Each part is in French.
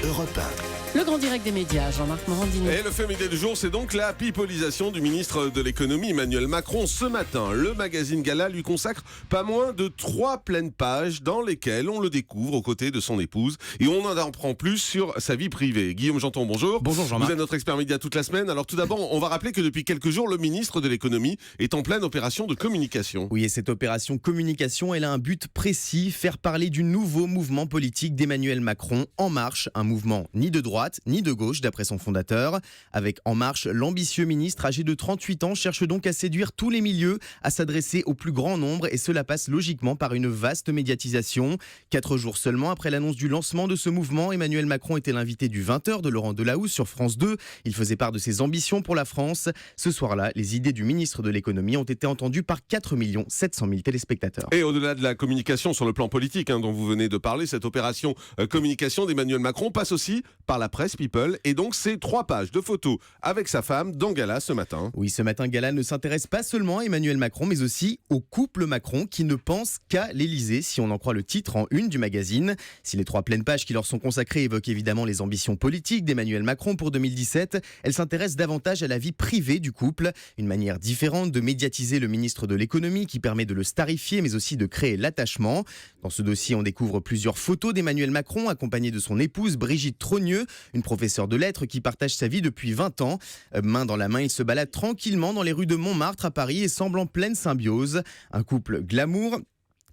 Europe 1. Le grand direct des médias, Jean-Marc Morandini. Et le fait média du jour, c'est donc la pipolisation du ministre de l'économie Emmanuel Macron. Ce matin, le magazine Gala lui consacre pas moins de 3 pleines pages dans lesquelles on le découvre aux côtés de son épouse et on en apprend plus sur sa vie privée. Guillaume Janton, bonjour. Bonjour Jean-Marc. Vous êtes notre expert média toute la semaine. Alors tout d'abord, on va rappeler que depuis quelques jours, le ministre de l'économie est en pleine opération de communication. Oui, et cette opération communication, elle a un but précis, faire parler du nouveau mouvement politique d'Emmanuel Macron, En Marche, un mouvement ni de droite ni de gauche d'après son fondateur. Avec En Marche, l'ambitieux ministre âgé de 38 ans cherche donc à séduire tous les milieux, à s'adresser au plus grand nombre et cela passe logiquement par une vaste médiatisation. 4 jours seulement après l'annonce du lancement de ce mouvement, Emmanuel Macron était l'invité du 20h de Laurent Delahousse sur France 2. Il faisait part de ses ambitions pour la France. Ce soir-là, les idées du ministre de l'économie ont été entendues par 4 700 000 téléspectateurs. Et au-delà de la communication sur le plan politique dont vous venez de parler, cette opération communication d'Emmanuel Macron passe aussi par la presse People. Et donc, c'est 3 pages de photos avec sa femme dans Gala ce matin. Oui, ce matin, Gala ne s'intéresse pas seulement à Emmanuel Macron, mais aussi au couple Macron qui ne pense qu'à l'Élysée, si on en croit le titre en une du magazine. Si les 3 pleines pages qui leur sont consacrées évoquent évidemment les ambitions politiques d'Emmanuel Macron pour 2017, elles s'intéressent davantage à la vie privée du couple. Une manière différente de médiatiser le ministre de l'économie qui permet de le starifier, mais aussi de créer l'attachement. Dans ce dossier, on découvre plusieurs photos d'Emmanuel Macron accompagné de son épouse Brigitte Trogneux, une professeure de lettres qui partage sa vie depuis 20 ans. Main dans la main, il se balade tranquillement dans les rues de Montmartre à Paris et semble en pleine symbiose. Un couple glamour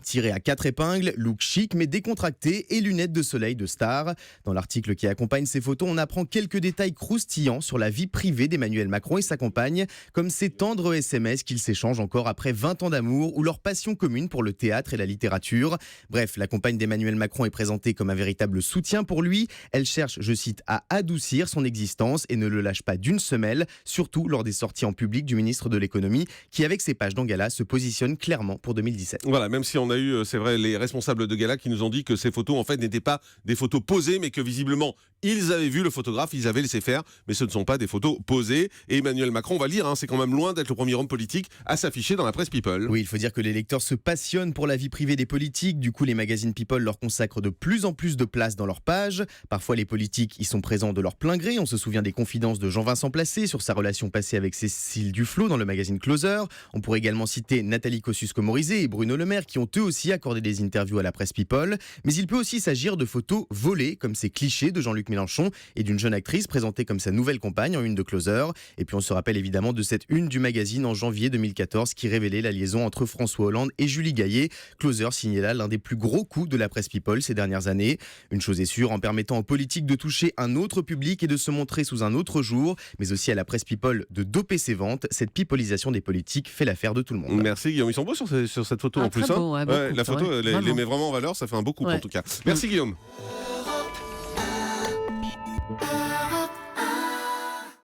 tiré à 4 épingles, look chic mais décontracté et lunettes de soleil de star. Dans l'article qui accompagne ces photos, on apprend quelques détails croustillants sur la vie privée d'Emmanuel Macron et sa compagne, comme ces tendres SMS qu'ils s'échangent encore après 20 ans d'amour ou leur passion commune pour le théâtre et la littérature. Bref, la compagne d'Emmanuel Macron est présentée comme un véritable soutien pour lui. Elle cherche, je cite, à adoucir son existence et ne le lâche pas d'une semelle, surtout lors des sorties en public du ministre de l'économie qui, avec ses pages dans Gala, se positionne clairement pour 2017. Voilà, même si on a eu, c'est vrai, les responsables de Gala qui nous ont dit que ces photos, en fait, n'étaient pas des photos posées, mais que visiblement, ils avaient vu le photographe, ils avaient laissé faire, mais ce ne sont pas des photos posées. Et Emmanuel Macron, on va le dire, c'est quand même loin d'être le premier homme politique à s'afficher dans la presse People. Oui, il faut dire que les lecteurs se passionnent pour la vie privée des politiques. Du coup, les magazines People leur consacrent de plus en plus de place dans leurs pages. Parfois, les politiques y sont présents de leur plein gré. On se souvient des confidences de Jean-Vincent Placé sur sa relation passée avec Cécile Duflot dans le magazine Closer. On pourrait également citer Nathalie Kosciusko-Morizet et Bruno Le Maire qui ont eux aussi accordé des interviews à la presse People. Mais il peut aussi s'agir de photos volées, comme ces clichés de Jean-Luc Mélenchon et d'une jeune actrice présentée comme sa nouvelle compagne en une de Closer. Et puis on se rappelle évidemment de cette une du magazine en janvier 2014 qui révélait la liaison entre François Hollande et Julie Gaillet. Closer signait là l'un des plus gros coups de la presse People ces dernières années. Une chose est sûre, en permettant aux politiques de toucher un autre public et de se montrer sous un autre jour, mais aussi à la presse People de doper ses ventes, cette pipolisation des politiques fait l'affaire de tout le monde. Merci Guillaume, ils sont beaux sur cette photo en plus. Beau, la photo, ouais, les met vraiment en valeur, ça fait un beau couple en tout cas. Merci Guillaume.